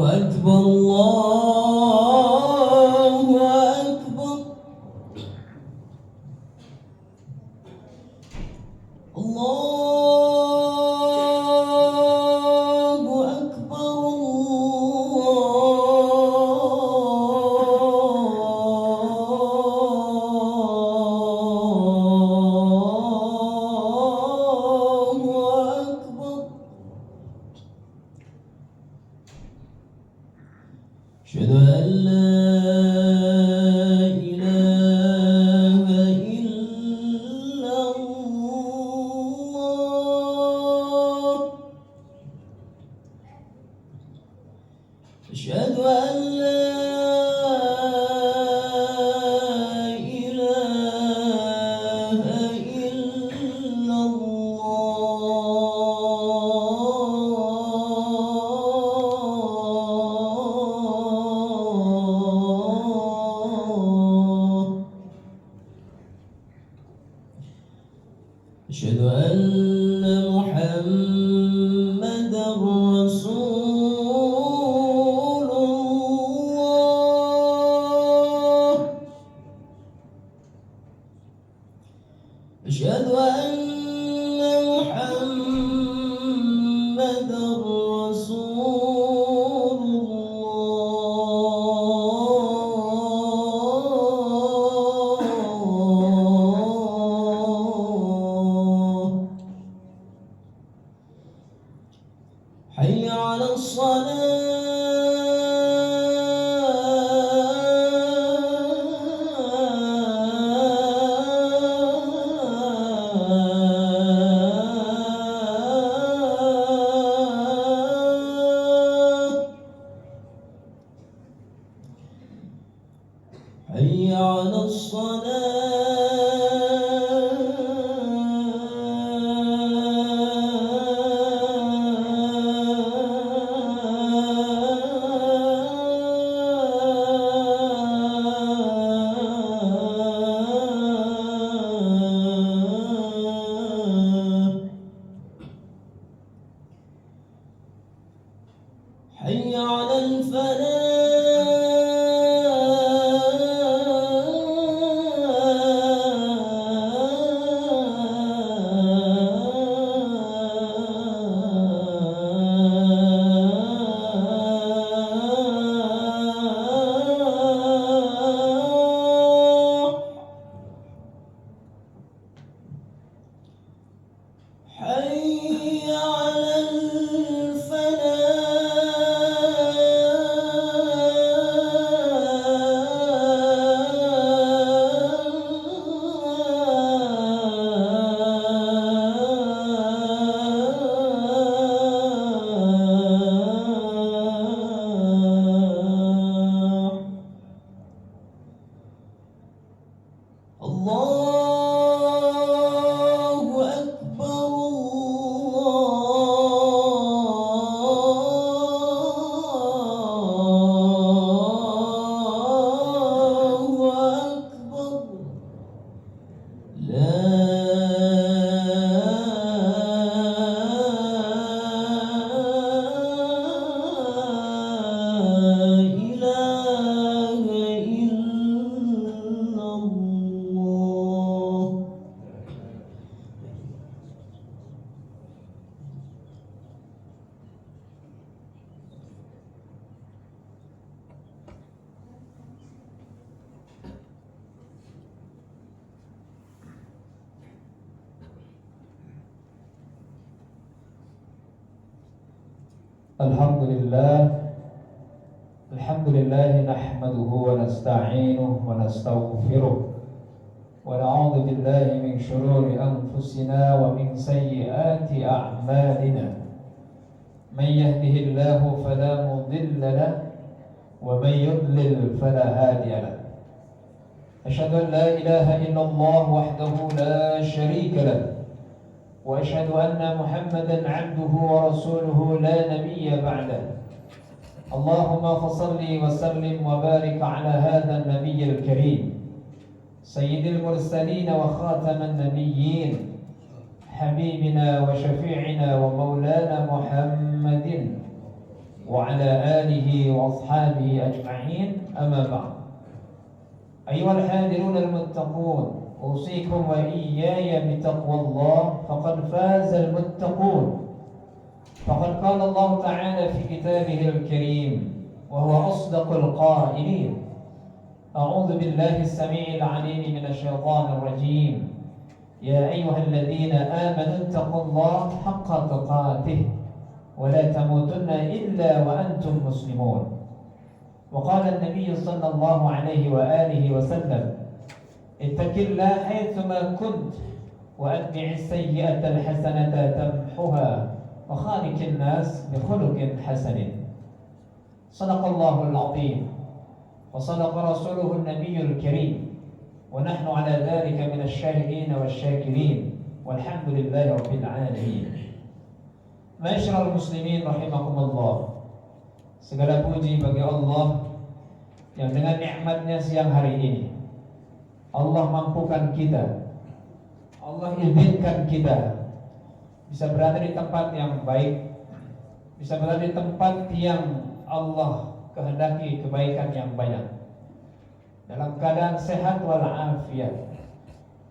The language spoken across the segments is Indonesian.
أكبر الله أكبر الله أكبر الله أكبر أشهد أن لا إله إلا الله أشهد أن لا إله إلا الله أشهد أن محمدا رسول الله أشهد أن محمدا رسول الله حي على الصلاة حي على الصلاة حي على الفلاح حي على الفلاح الله أكبر الله أكبر لا إله إلا الله الحمد لله نحمده ونستعينه ونستغفره ونعوذ بالله من شرور أنفسنا ومن سيئات أعمالنا من يهده الله فلا مضل له ومن يضلل فلا هادي له أشهد أن لا إله إلا الله وحده لا شريك له وأشهد أن محمدا عبده ورسوله لا نبي بعده اللهم فصل وسلم وبارك على هذا النبي الكريم سيد المرسلين وخاتم النبيين حبيبنا وشفيعنا ومولانا محمد وعلى آله وأصحابه أجمعين أما بعد أيها الحاضرون المتقون أوصيكم وإياي بتقوى الله فقد فاز المتقون فقد قال الله تعالى في كتابه الكريم وهو أصدق القائلين أعوذ بالله السميع العليم من الشيطان الرجيم يا أيها الذين آمنوا اتقوا الله حق تقاته ولا تموتن إلا وأنتم مسلمون وقال النبي صلى الله عليه وآله وسلم اتق الله حيثما كنت وأتبع السيئة الحسنة تمحها وخالق الناس بخلق حسن صدق الله العظيم وصدق رسوله النبي الكريم ونحن على ذلك من الشاهدين والشاكرين والحمد لله رب العالمين. Ma'asyiral muslimin rahimakumullah. Segala puji bagi Allah yang dengan nikmatnya siang hari ini Allah mampukan kita, Allah izinkan kita bisa berada di tempat yang baik, bisa berada di tempat yang Allah kehendaki kebaikan yang banyak, dalam keadaan sehat walafiat,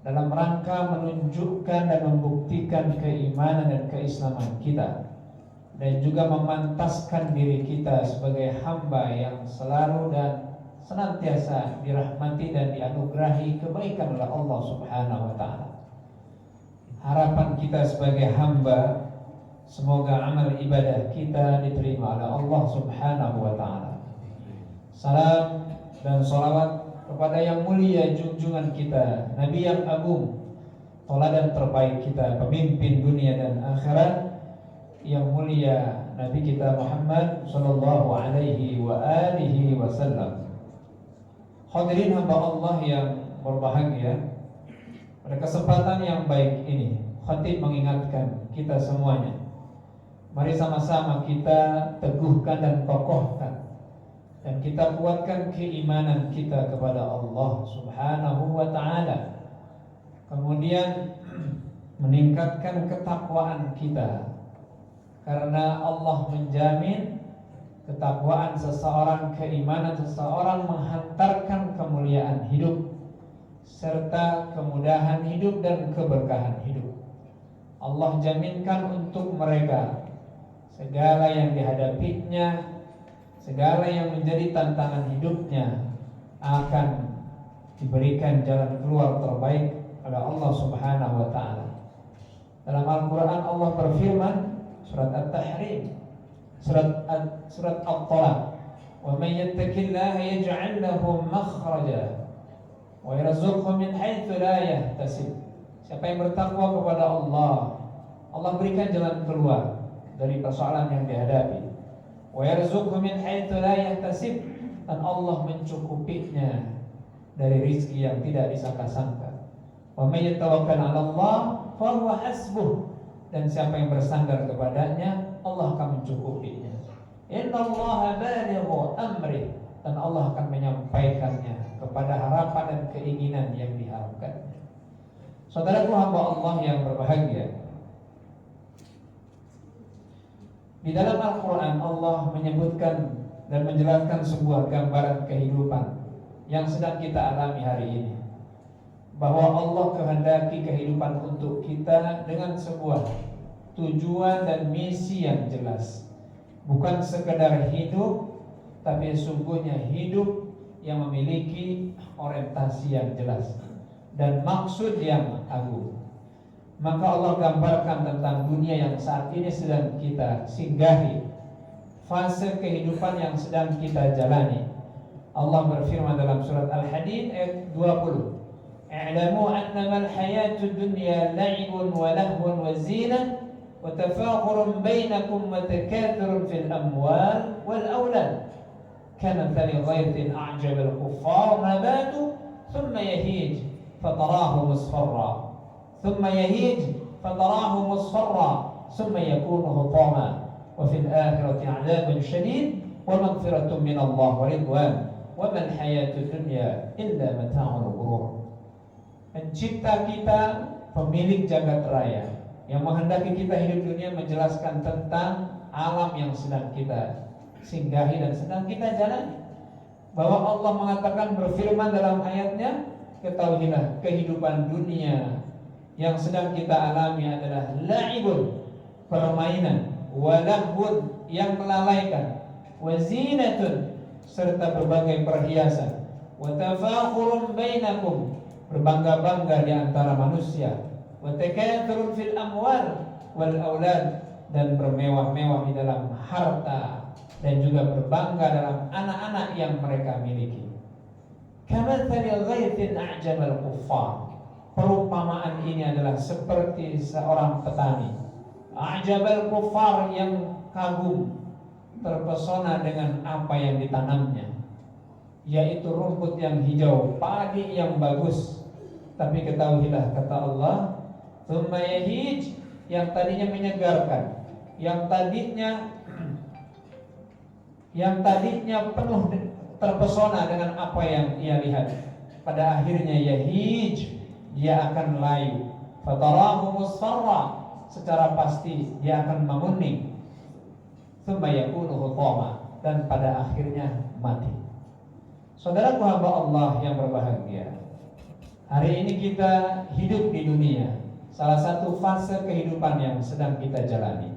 dalam rangka menunjukkan dan membuktikan keimanan dan keislaman kita, dan juga memantaskan diri kita sebagai hamba yang selalu dan senantiasa dirahmati dan dianugerahi kebaikan oleh Allah Subhanahu wa ta'ala. Harapan kita sebagai hamba, semoga amal ibadah kita diterima oleh Allah Subhanahu wa ta'ala. Salam dan salawat kepada yang mulia junjungan kita, Nabi yang agung, teladan terbaik kita, pemimpin dunia dan akhirat, yang mulia Nabi kita Muhammad sallallahu alaihi wa alihi wasallam. Hadirin hamba Allah yang berbahagia, pada kesempatan yang baik ini khatib mengingatkan kita semuanya, mari sama-sama kita teguhkan dan kokohkan dan kita kuatkan keimanan kita kepada Allah Subhanahu wa ta'ala. Kemudian meningkatkan ketakwaan kita, karena Allah menjamin ketakwaan seseorang, keimanan seseorang menghantarkan kemuliaan hidup serta kemudahan hidup dan keberkahan hidup. Allah jaminkan untuk mereka segala yang dihadapinya, segala yang menjadi tantangan hidupnya akan diberikan jalan keluar terbaik oleh Allah Subhanahu wa ta'ala. Dalam Al-Quran Allah berfirman, surat At-Tahrim, surat At-Talaq, wa man yattaqillaha yaj'al lahu makhraja wa yarzuqhu min haitsu la yahtasib. Siapa yang bertakwa kepada Allah, Allah berikan jalan keluar dari persoalan yang dihadapi. Wa yarzuqhu min haitsu la yahtasib, dan Allah mencukupinya dari rezeki yang tidak disangka-sangka. Wa may yatawakkal 'ala Allah fa huwa hasbuh, dan siapa yang bersandar kepadanya Allah akan mencukupinya. Innallaha balighu amri, dan Allah akan menyampaikannya kepada harapan dan keinginan yang diharapkan. Saudaraku hamba Allah yang berbahagia, di dalam Al-Quran Allah menyebutkan dan menjelaskan sebuah gambaran kehidupan yang sedang kita alami hari ini, bahwa Allah kehendaki kehidupan untuk kita dengan sebuah tujuan dan misi yang jelas. Bukan sekedar hidup, tapi sungguhnya hidup yang memiliki orientasi yang jelas dan maksud yang agung. Maka Allah gambarkan tentang dunia yang saat ini sedang kita singgahi, fase kehidupan yang sedang kita jalani. Allah berfirman dalam surat Al-Hadid ayat 20, "I'lamu annama al-hayatud dunya la'ibun wa lahwun wa zinah wa tafakhurun bainakum wa takathurun fil amwal wal awlad kamathali ghaythin a'jaba al-kuffar nabatu thumma yahij fatarahu musfarra ثم يهيج فتراه مصفرا ثم يكون حطاما وفي الآخرة عذاب شديد ومغفرة من الله ورضوان وما الحياة الدنيا إلا متاع الغرور. Pencipta kita, pemilik jagat raya, yang menghendaki kita hidup dunia, menjelaskan tentang alam yang sedang kita singgahi dan sedang kita jalani. Bahwa Allah mengatakan berfirman dalam ayatnya, ketahuilah kehidupan dunia yang sedang kita alami adalah la'ibun, permainan, walahun, yang melalaikan, wazinatun, serta berbagai perhiasan, watafakhurun bainakum, berbangga-bangga di antara manusia, watakathurun fil amwal wal aulad, dan bermewah-mewah di dalam harta dan juga berbangga dalam anak-anak yang mereka miliki. Kamathali ghaithin a'jabal kuffar. Perumpamaan ini adalah seperti seorang petani a'jabal kuffar, yang kagum, terpesona dengan apa yang ditanamnya, yaitu rumput yang hijau, padi yang bagus. Tapi ketahuilah, kata Allah, tsumma yahij, yang tadinya menyegarkan, yang tadinya penuh terpesona dengan apa yang ia lihat, pada akhirnya yahij, dia akan layu. Fatarahu musfarra, secara pasti dia akan menguning. Tsumma yakunu hutama, dan pada akhirnya mati. Saudaraku hamba Allah yang berbahagia, hari ini kita hidup di dunia, salah satu fase kehidupan yang sedang kita jalani.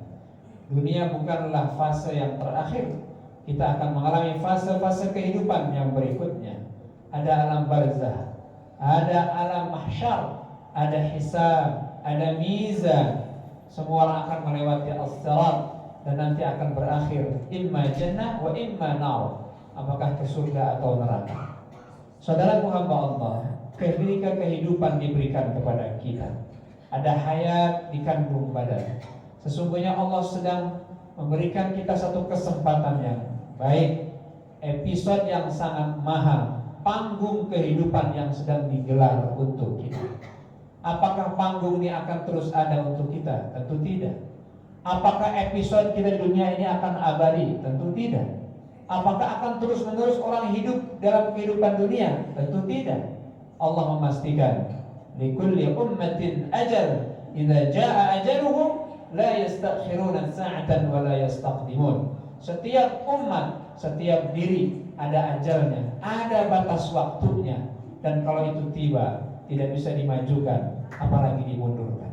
Dunia bukanlah fase yang terakhir. Kita akan mengalami fase-fase kehidupan yang berikutnya. Ada alam barzah, ada alam mahsyar, ada hisab, ada mizan. Semua orang akan melewati as-sirat dan nanti akan berakhir imma jannah wa imma nar, apakah ke surga atau neraka. Saudaraku hamba Allah, ketika kehidupan diberikan kepada kita, ada hayat di kandung badan. Sesungguhnya Allah sedang memberikan kita satu kesempatan yang baik, episode yang sangat mahal, panggung kehidupan yang sedang digelar untuk kita. Apakah panggung ini akan terus ada untuk kita? Tentu tidak. Apakah episode kita di dunia ini akan abadi? Tentu tidak. Apakah akan terus-menerus orang hidup dalam kehidupan dunia? Tentu tidak. Allah memastikan, likulli ummatin ajal, idza jaa ajaluhum la yastakhiruna sa'atan wa la yastaqdimun. Setiap umat, setiap diri ada ajalnya, ada batas waktunya, dan kalau itu tiba tidak bisa dimajukan, apalagi dimundurkan.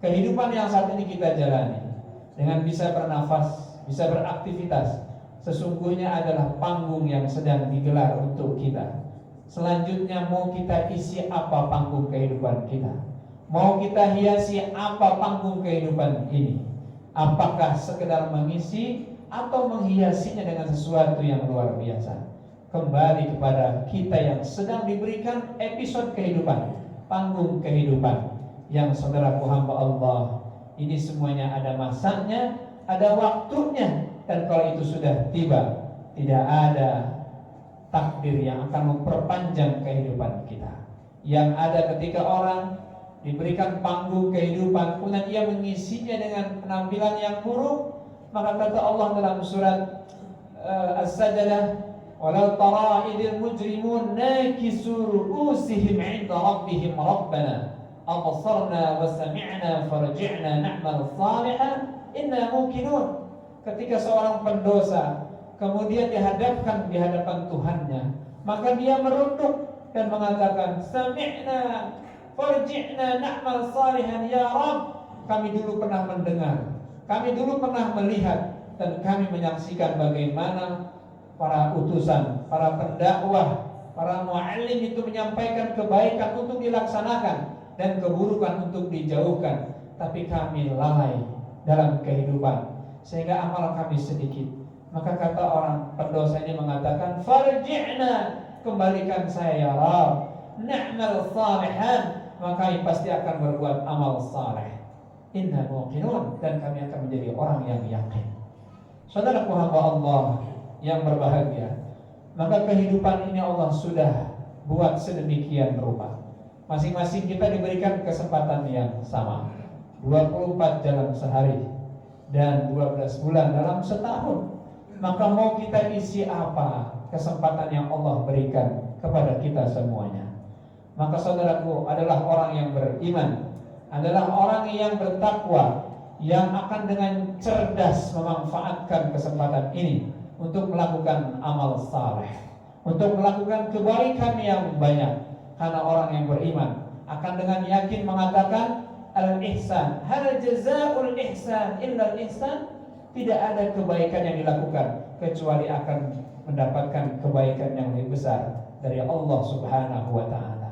Kehidupan yang saat ini kita jalani dengan bisa bernafas, bisa beraktivitas, sesungguhnya adalah panggung yang sedang digelar untuk kita. Selanjutnya mau kita isi apa panggung kehidupan kita? Mau kita hiasi apa panggung kehidupan ini? Apakah sekedar mengisi atau menghiasinya dengan sesuatu yang luar biasa? Kembali kepada kita yang sedang diberikan episode kehidupan, panggung kehidupan, yang saudaraku hamba Allah, ini semuanya ada masanya, ada waktunya, dan kalau itu sudah tiba, tidak ada takdir yang akan memperpanjang kehidupan kita. Yang ada ketika orang diberikan panggung kehidupan, kemudian ia mengisinya dengan penampilan yang buruk, maka kata Allah dalam surat As-Sajdah, walau tara idil mujrimun nakisu ru'usihim 'inda rabbihim rabbana absarna wa sami'na farji'na na'mal salihan inna muqinun. Ketika seorang pendosa kemudian dihadapkan di hadapan Tuhannya, maka dia merunduk dan mengatakan, sami'na farji'na na'mal salihan, ya Rabb, kami dulu pernah mendengar, kami dulu pernah melihat, dan kami menyaksikan bagaimana para utusan, para pendakwah, para muallim itu menyampaikan kebaikan untuk dilaksanakan dan keburukan untuk dijauhkan, tapi kami lalai dalam kehidupan sehingga amal kami sedikit. Maka kata orang pendosa ini mengatakan, farji'na, kembalikan saya ya Rabb, na'mal salihan, maka pasti akan berbuat amal saleh, inna muqinun, dan kami akan menjadi orang yang yakin. Saudaraku hamba Allah yang berbahagia, maka kehidupan ini Allah sudah buat sedemikian rupa. Masing-masing kita diberikan kesempatan yang sama, 24 jam sehari dan 12 bulan dalam setahun. Maka mau kita isi apa kesempatan yang Allah berikan kepada kita semuanya? Maka saudaraku adalah orang yang beriman, adalah orang yang bertakwa, yang akan dengan cerdas memanfaatkan kesempatan ini untuk melakukan amal saleh, untuk melakukan kebaikan yang banyak. Karena orang yang beriman akan dengan yakin mengatakan al-ihsan, hal jazaa'ul ihsan illa al-ihsan. Tidak ada kebaikan yang dilakukan kecuali akan mendapatkan kebaikan yang lebih besar dari Allah Subhanahu wa taala.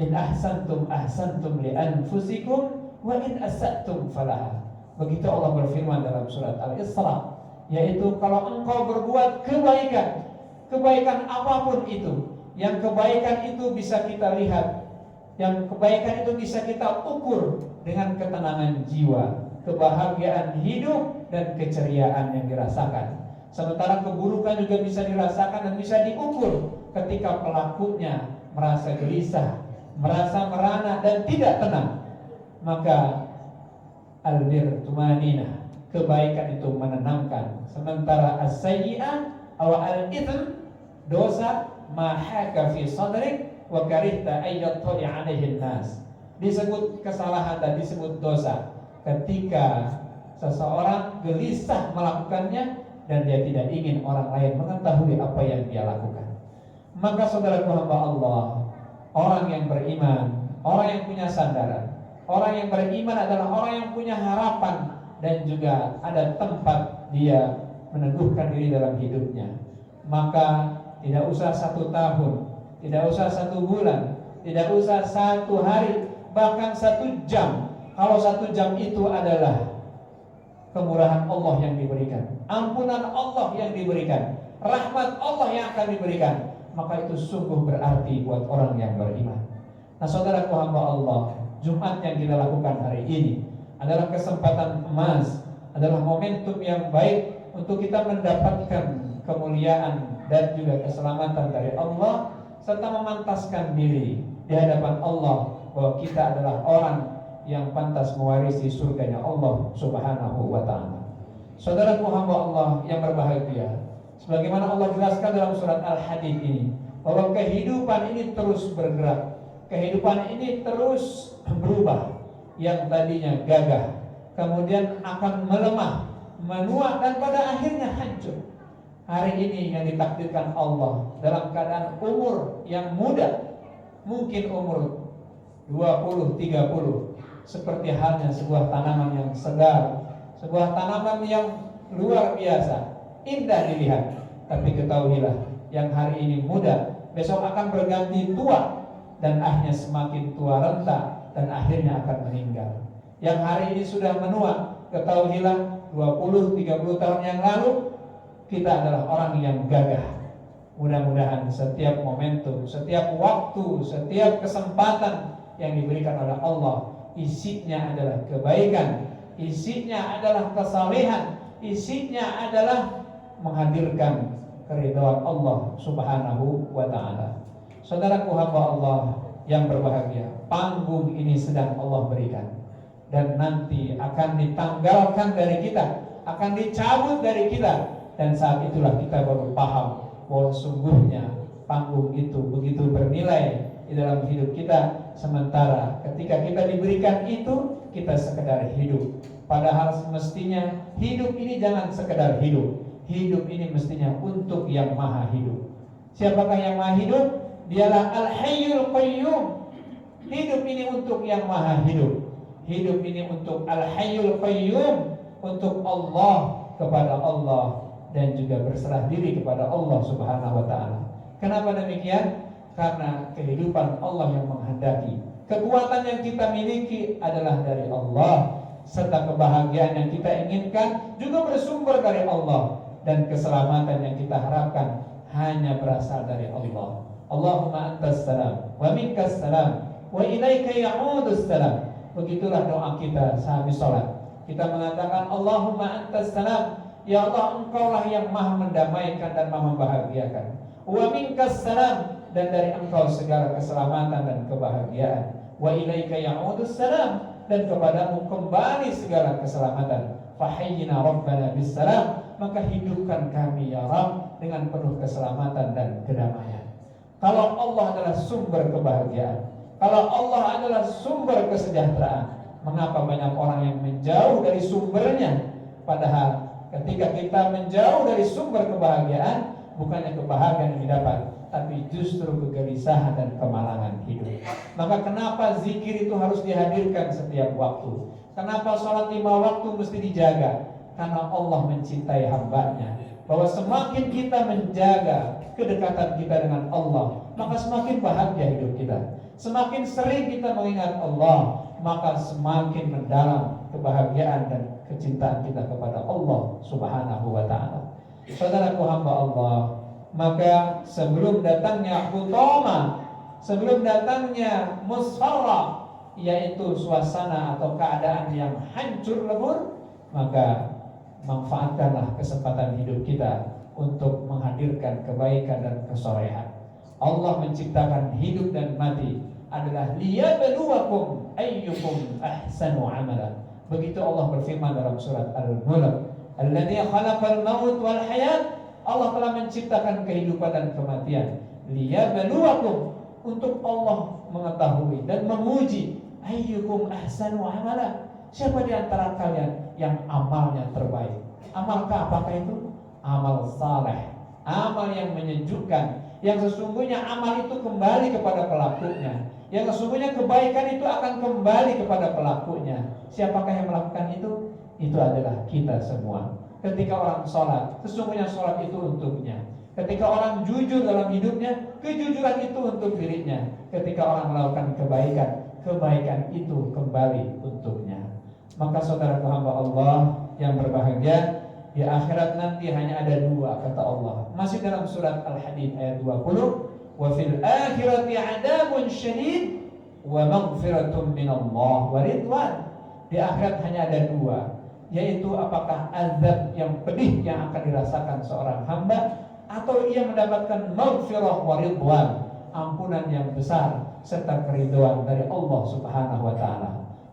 In ahsantum ahsantum li anfusikum wa in asa'tum falaha. Begitu Allah berfirman dalam surat Al-Isra, yaitu kalau engkau berbuat kebaikan, kebaikan apapun itu, yang kebaikan itu bisa kita lihat, yang kebaikan itu bisa kita ukur dengan ketenangan jiwa, kebahagiaan hidup, dan keceriaan yang dirasakan. Sementara keburukan juga bisa dirasakan dan bisa diukur ketika pelakunya merasa gelisah, merasa merana dan tidak tenang. Maka albir tumanina, kebaikan itu menenangkan. Sementara as-sayyi'ah aw al-itham, dosa, mahaka fi sadrik wa karihta ayyattali 'alaihi nas. Disebut kesalahan dan disebut dosa ketika seseorang gelisah melakukannya dan dia tidak ingin orang lain mengetahui apa yang dia lakukan. Maka saudaraku hamba Allah, orang yang beriman, orang yang punya sandaran, orang yang beriman adalah orang yang punya harapan dan juga ada tempat dia meneguhkan diri dalam hidupnya. Maka tidak usah 1 tahun, tidak usah 1 bulan, tidak usah 1 hari, bahkan 1 jam. Kalau 1 jam itu adalah kemurahan Allah yang diberikan, ampunan Allah yang diberikan, rahmat Allah yang akan diberikan, maka itu sungguh berarti buat orang yang beriman. Nah saudaraku hamba Allah, Jumat yang kita lakukan hari ini adalah kesempatan emas, adalah momentum yang baik untuk kita mendapatkan kemuliaan dan juga keselamatan dari Allah, serta memantaskan diri di hadapan Allah bahwa kita adalah orang yang pantas mewarisi surganya Allah Subhanahu wa ta'ala. Saudaraku hamba Allah yang berbahagia, sebagaimana Allah jelaskan dalam surat Al-Hadid ini, bahwa kehidupan ini terus bergerak, kehidupan ini terus berubah. Yang tadinya gagah kemudian akan melemah, menua, dan pada akhirnya hancur. Hari ini yang ditakdirkan Allah dalam keadaan umur yang muda, mungkin umur 20-30, seperti halnya sebuah tanaman yang segar, sebuah tanaman yang luar biasa, indah dilihat. Tapi ketahuilah, yang hari ini muda, besok akan berganti tua, dan akhirnya semakin tua renta, dan akhirnya akan meninggal. Yang hari ini sudah menua, ketahuilah 20-30 tahun yang lalu kita adalah orang yang gagah. Mudah-mudahan setiap momentum, setiap waktu, setiap kesempatan yang diberikan oleh Allah, isinya adalah kebaikan, isinya adalah kesalehan, isinya adalah menghadirkan keridhaan Allah Subhanahu wa ta'ala. Saudaraku hamba Allah yang berbahagia, panggung ini sedang Allah berikan, dan nanti akan ditanggalkan dari kita, akan dicabut dari kita, dan saat itulah kita baru paham bahwa sungguhnya panggung itu begitu bernilai di dalam hidup kita. Sementara ketika kita diberikan itu, kita sekedar hidup. Padahal semestinya hidup ini jangan sekedar hidup. Hidup ini mestinya untuk yang maha hidup. Siapakah yang maha hidup? Dialah Al-Hayyul Qayyum. Hidup ini untuk yang maha hidup. Hidup ini untuk Al-Hayyul Qayyum, untuk Allah, kepada Allah, dan juga berserah diri kepada Allah Subhanahu wa ta'ala. Kenapa demikian? Karena kehidupan Allah yang menghendaki. Kekuatan yang kita miliki adalah dari Allah, serta kebahagiaan yang kita inginkan juga bersumber dari Allah, dan keselamatan yang kita harapkan hanya berasal dari Allah. Allahumma antas salam wa minkas salam wa ilaika ya'udus salam. Begitulah doa kita sehabis salat. Kita mengatakan Allahumma antas salam, ya Allah, engkaulah yang maha mendamaikan dan maha membahagiakan. Wa minkas salam, dan dari engkau segala keselamatan dan kebahagiaan. Wa ilaika ya'udus salam, dan kepadamu kembali segala keselamatan. Fahayyina rabbana bis salam, maka hidupkan kami ya Rabb dengan penuh keselamatan dan kedamaian. Kalau Allah adalah sumber kebahagiaan, kalau Allah adalah sumber kesejahteraan, Mengapa banyak orang yang menjauh dari sumbernya? Padahal ketika kita menjauh dari sumber kebahagiaan, bukannya kebahagiaan yang didapat, tapi justru kegelisahan dan kemalangan hidup. Maka kenapa zikir itu harus dihadirkan setiap waktu? Kenapa sholat 5 waktu mesti dijaga? Karena Allah mencintai hambanya. Bahwa semakin kita menjaga kedekatan kita dengan Allah, maka semakin bahagia hidup kita. Semakin sering kita mengingat Allah, maka semakin mendalam kebahagiaan dan kecintaan kita kepada Allah Subhanahu wa ta'ala. Saudaraku hamba Allah, maka sebelum datangnya hutama, sebelum datangnya musfarra, yaitu suasana atau keadaan yang hancur lebur, maka manfaatkanlah kesempatan hidup kita untuk menghadirkan kebaikan dan kesolehan. Allah menciptakan hidup dan mati adalah liyabluwakum ayyukum ahsanu amala. Begitu Allah berfirman dalam surat Al-Mulk, alladzi khalaqal maut wal hayat. Allah telah menciptakan kehidupan dan kematian. Liyabluwakum, untuk Allah mengetahui dan menguji ayyukum ahsanu amala. Siapa di antara kalian yang amalnya terbaik? Amalkah apakah itu? Amal saleh, amal yang menyejukkan, yang sesungguhnya amal itu kembali kepada pelakunya, yang sesungguhnya kebaikan itu akan kembali kepada pelakunya. Siapakah yang melakukan itu? Itu adalah kita semua. Ketika orang sholat, sesungguhnya sholat itu untuknya. Ketika orang jujur dalam hidupnya, kejujuran itu untuk dirinya. Ketika orang melakukan kebaikan, kebaikan itu kembali untuknya. Maka saudaraku hamba Allah yang berbahagia, di akhirat nanti hanya ada 2 kata Allah. Masih dalam surat Al-Hadid ayat 20, wa fil akhirati adabun syadid wa maghfiratun minallah wa ridwan. Di akhirat hanya ada 2, yaitu apakah azab yang pedih yang akan dirasakan seorang hamba, atau ia mendapatkan maghfirah wa ridwan, ampunan yang besar serta keridhaan dari Allah Subhanahu wa ta'ala.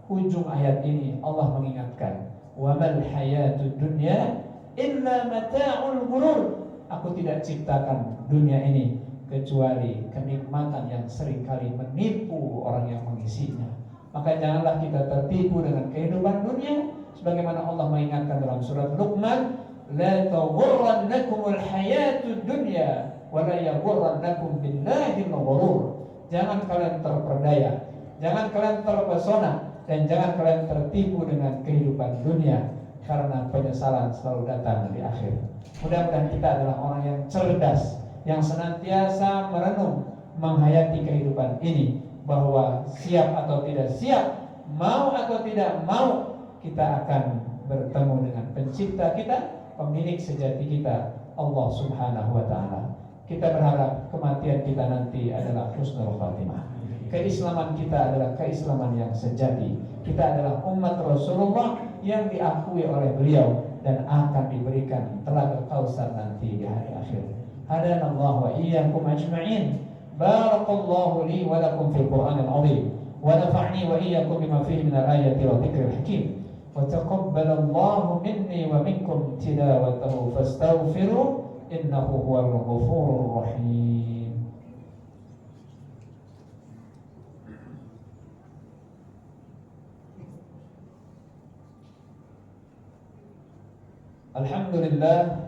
Ujung ayat ini Allah mengingatkan, wa mal hayatud dunya illa mata'ul ghurur. Aku tidak ciptakan dunia ini kecuali kenikmatan yang seringkali menipu orang yang mengisinya. Maka janganlah kita tertipu dengan kehidupan dunia, sebagaimana Allah mengingatkan dalam surat Luqman, la taghurrannakumul hayatud dunya wa la yaghurrannakum billahi al-ghurur. Jangan kalian terperdaya, jangan kalian terpesona, dan jangan kalian tertipu dengan kehidupan dunia, karena penyesalan selalu datang di akhir. Mudah-mudahan kita adalah orang yang cerdas, yang senantiasa merenung, menghayati kehidupan ini, bahwa siap atau tidak siap, mau atau tidak mau, kita akan bertemu dengan pencipta kita, pemilik sejati kita, Allah Subhanahu wa ta'ala. Kita berharap kematian kita nanti adalah husnul khatimah. Keislaman kita adalah keislaman yang sejati. Kita adalah umat Rasulullah yang diakui oleh beliau dan akan diberikan telaga Kausar nanti di hari akhir. Hadanallahu wa iyyakum ajma'in. Barakallahu li wa lakum fil Qur'anil 'azim wa nafa'ni wa iyyakum bima fihi minal ayati wa dzikril hakim. Wa taqabbalallahu minni wa minkum tilawatahu fastaghfiru innahu huwal ghafurur rahim. Alhamdulillah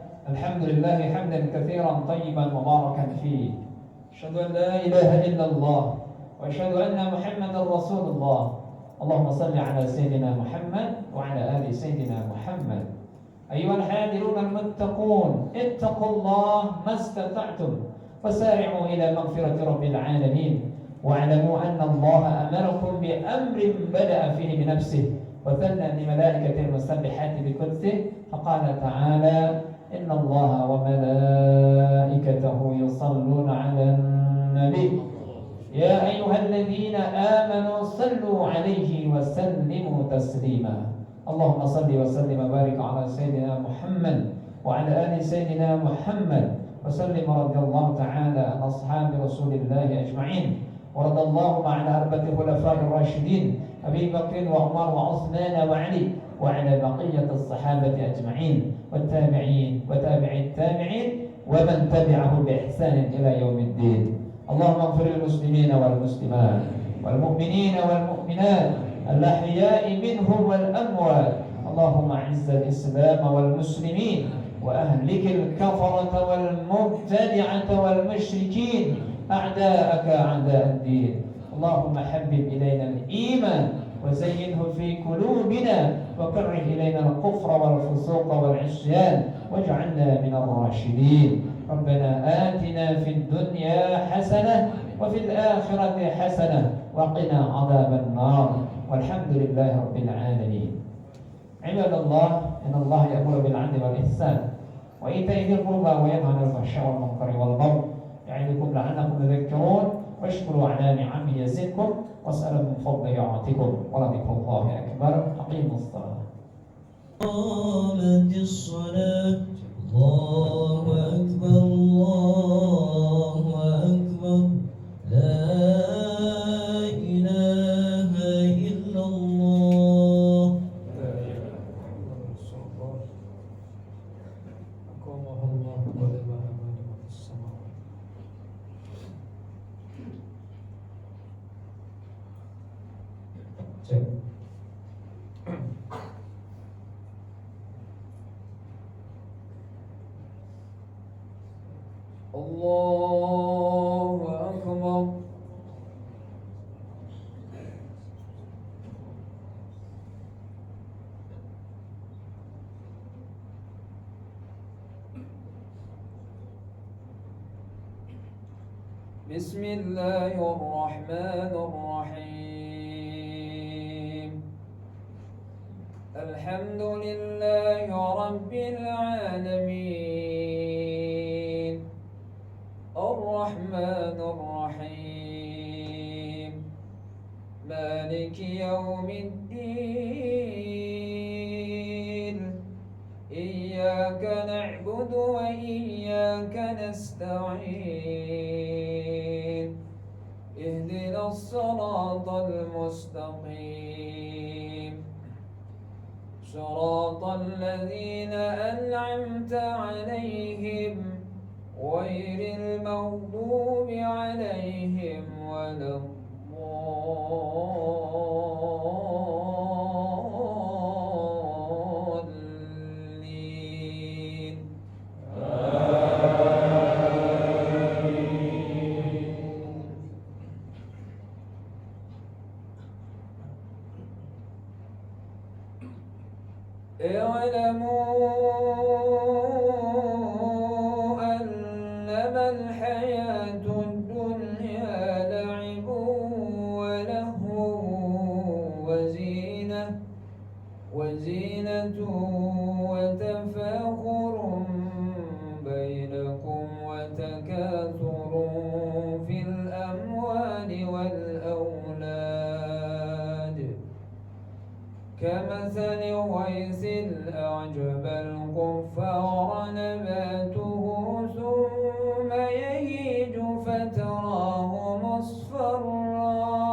hamdan katsiran tayyiban mubarakan fihi. Asyhadu an la ilaha illallah wa asyhadu anna Muhammadar Rasulullah. Allahumma shalli ala sayyidina Muhammad wa ala ali sayyidina Muhammad. Ayyuhal hadirun al-muttaqun, ittaqullaha mastata'tum wasari'u ila maghfirati rabbil alamin. Wa'lamu anna Allah amarakum bi amrin bada'a fihi bi nafsihi wa thanna li malaikatihi al-musabbihati bi qudsihi. فقال تعالى إن الله وملائكته يصلون على النبي يا أيها الذين آمنوا صلوا عليه وسلموا تسليما اللهم صل وسلم وبارك على سيدنا محمد وعلى آل سيدنا محمد وسلم رضي الله تعالى عن أصحاب رسول الله أجمعين ورضى الله عن أربعة الخلفاء الراشدين أبي بكر وعمر وعثمان وعلي وعلى بقية الصحابة أجمعين والتابعين وتابعي التابعين ومن تبعه بإحسان إلى يوم الدين. اللهم اغفر للمسلمين والمسلمات والمؤمنين والمؤمنات الأحياء منهم والأموات. اللهم أعز الإسلام والمسلمين وأهلك الكفرة والمبتدعة والمشركين أعداءك أعداء الدين. اللهم حبب إلينا الإيمان وزينه في قلوبنا وكره إلينا الكفر والفسوق والعصيان واجعلنا من الراشدين. ربنا آتنا في الدنيا حسنة وفي الآخرة حسنة وقنا عذاب النار والحمد لله رب العالمين. عباد الله، إن الله يأمر بالعدل والإحسان وإيتاء ذي القربى وينهى عن الفحشاء والمنكر والبغي يعظكم لعلكم تذكرون واشكروا على نعمه يزدكم واسألوا من فضله يعطيكم ولذكر الله أكبر. أقيموا الصلاة. قامت الصلاة. الله أكبر الله أكبر لا إله إلا الله. الله أكبر. بسم الله الرحمن الرحيم. الحمد لله رب العالمين الرحمن الرحيم مالك يوم الدين إياك نعبد وإياك نستعين اهدنا الصراط المستقيم صراط الذين أنعمت عليهم غير المغضوب عليهم ولا الضالين. اعلموا أنما الحياة الدنيا لعب ولهو وزينة وتفاخر بينكم وتكاثر في الأموال والأولاد كمثل غيث أعجب الكفار نباته ثم يهيج فتراه مصفرا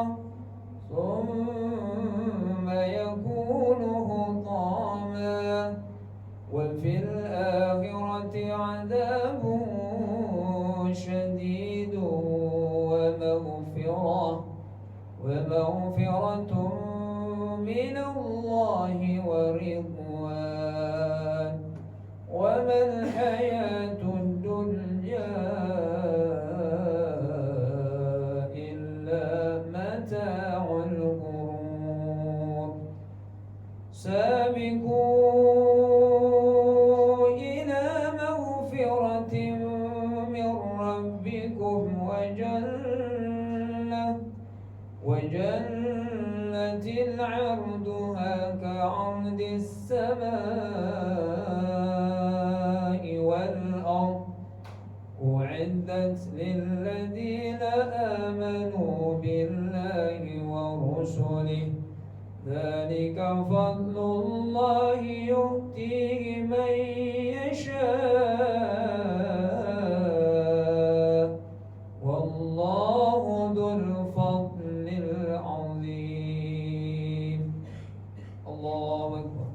ثم يكون حطاما وفي الآخرة عذاب شديد ومغفرة من الله ورضوان وما الحياة الدنيا إلا متاع الغرور. سابقوا إلى مغفرة من ربكم وجنة عرضها كعرض السماء والأرض أعدت للذين آمنوا بالله ورسله ذلك فضل الله يؤتيه من يشاء والله ذو الفضل العظيم. الله أكبر.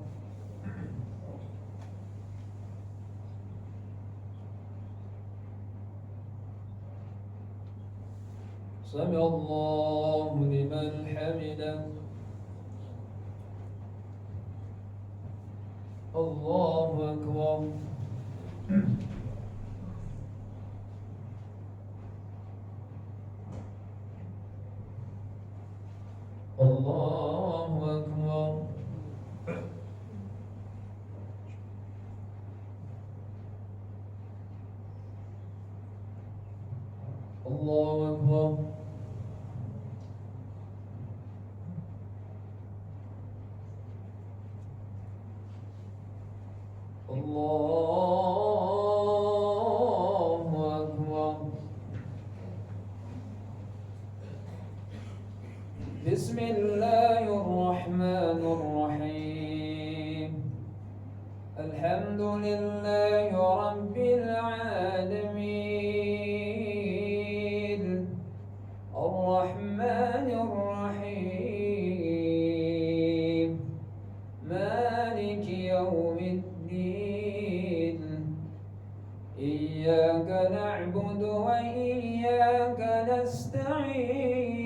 سمع الله لمن حمده. الله أكبر. الله أكبر. الله أكبر. الله أكبر. بسم الله الرحمن الرحيم. الحمد لله رب العالمين الرحمن الرحيم مالك يوم الدين إياك نعبد وإياك نستعين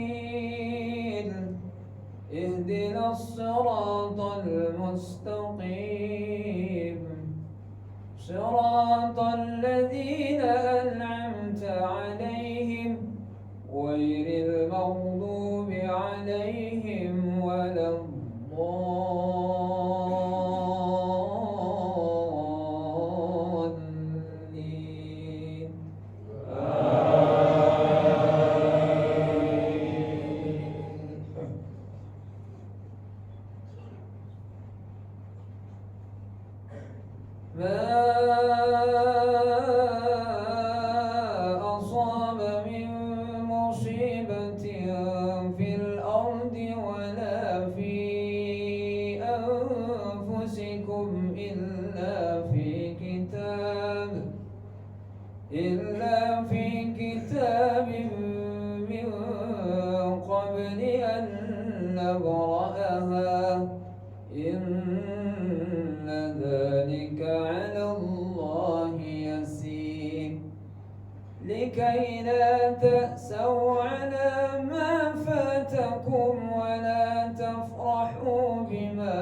اهدنا الصراط المستقيم صراط الذين أنعمت عليهم غير المغضوب عليهم ولا الضالين. ما أصاب من مصيبة في الأرض ولا في أنفسكم إلا في كتاب من قبل أن نبرأها إن ذلك على الله يسير لكي لا تأسوا على ما فاتكم ولا تفرحوا بما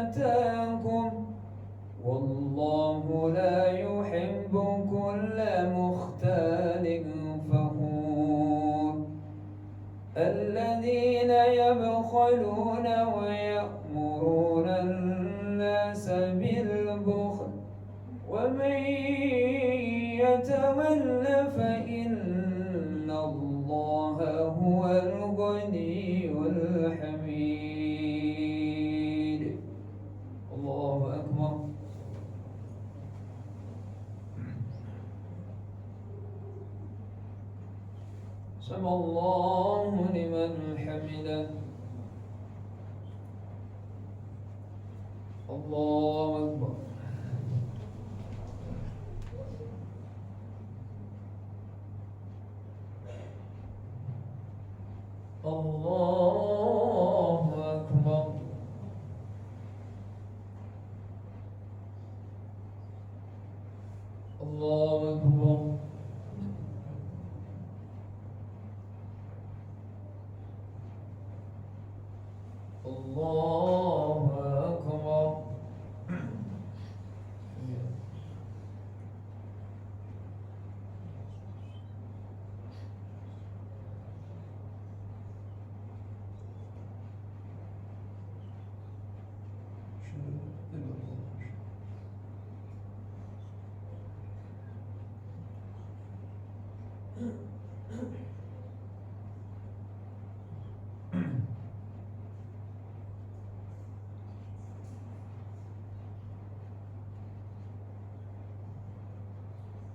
آتاكم والله لا يحب كل مختال فخور. الذين يبخلون ويأمرون الناس بالبخل ومن يتول فإن الله هو الغني الحميد. الله أكبر. سمع الله لمن حمده. الله أكبر. الله أكبر. الله أكبر. الله أكبر.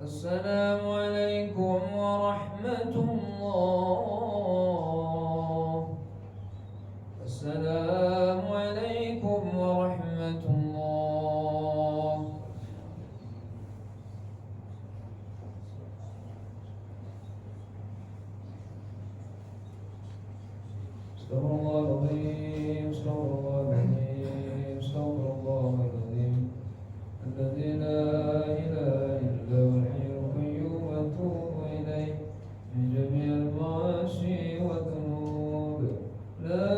السلام عليكم ورحمة الله. السلام عليكم ورحمة الله. استغفر الله العظيم. استغفر الله العظيم. استغفر الله العظيم الذي لا إله إلا هو الحي القيوم وأتوب إليه من جميع المعاصي والذنوب. لا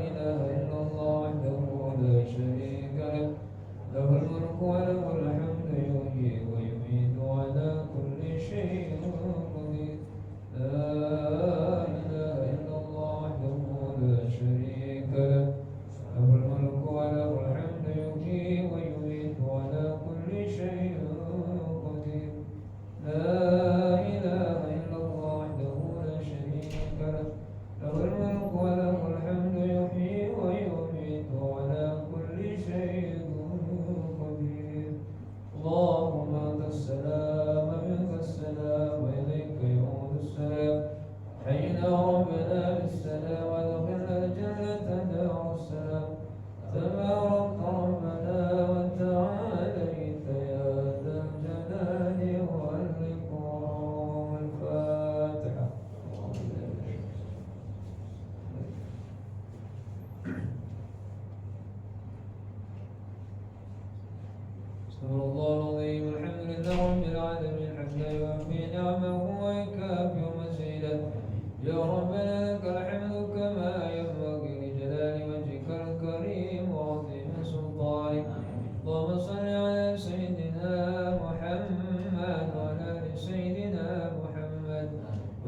إله إلا الله وحده لا شريك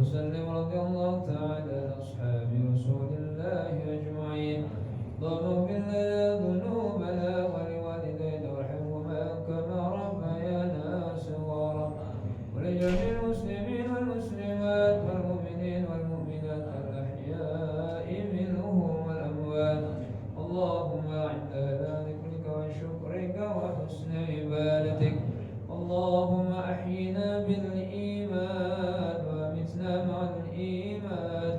وسلم رضي الله تعالى عن أصحاب رسول الله أجمعين. اللهم اغفر لنا ذنوبنا ولوالدينا وارحمهما كما ربيانا صغارا، ولجميع المسلمين والمسلمات والمؤمنين والمؤمنات الأحياء منهم والأموات. اللهم أعنا على ذكرك وشكرك وحسن عبادتك. اللهم أحينا بالإيمان وأمتنا مع الإيمان.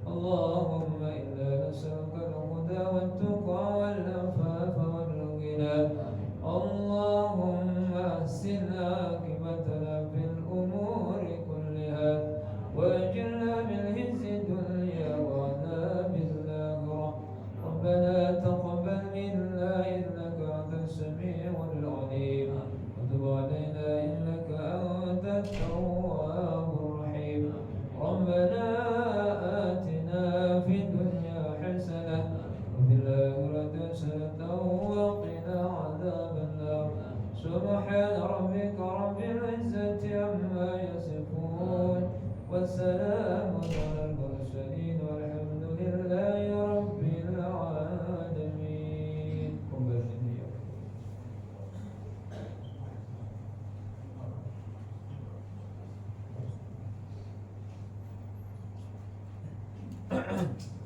اللهم إنا نسألك الهدى والتقى والعفاف والغنى. اللهم أحسن عاقبتنا في الأمور كلها، وأجرنا من خزي الدنيا وعذاب الآخرة. ربنا تقبل منا إنك أنت السميع العليم، وتب علينا إنك أنت التواب الرحيم. ربنا آتنا في الدنيا حسنة وفي الآخرة حسنة وقنا عذاب النار. سبحان ربك رب العزة عما يصفون، والسلام على المرسلين والحمد لله رب العالمين. Thank you.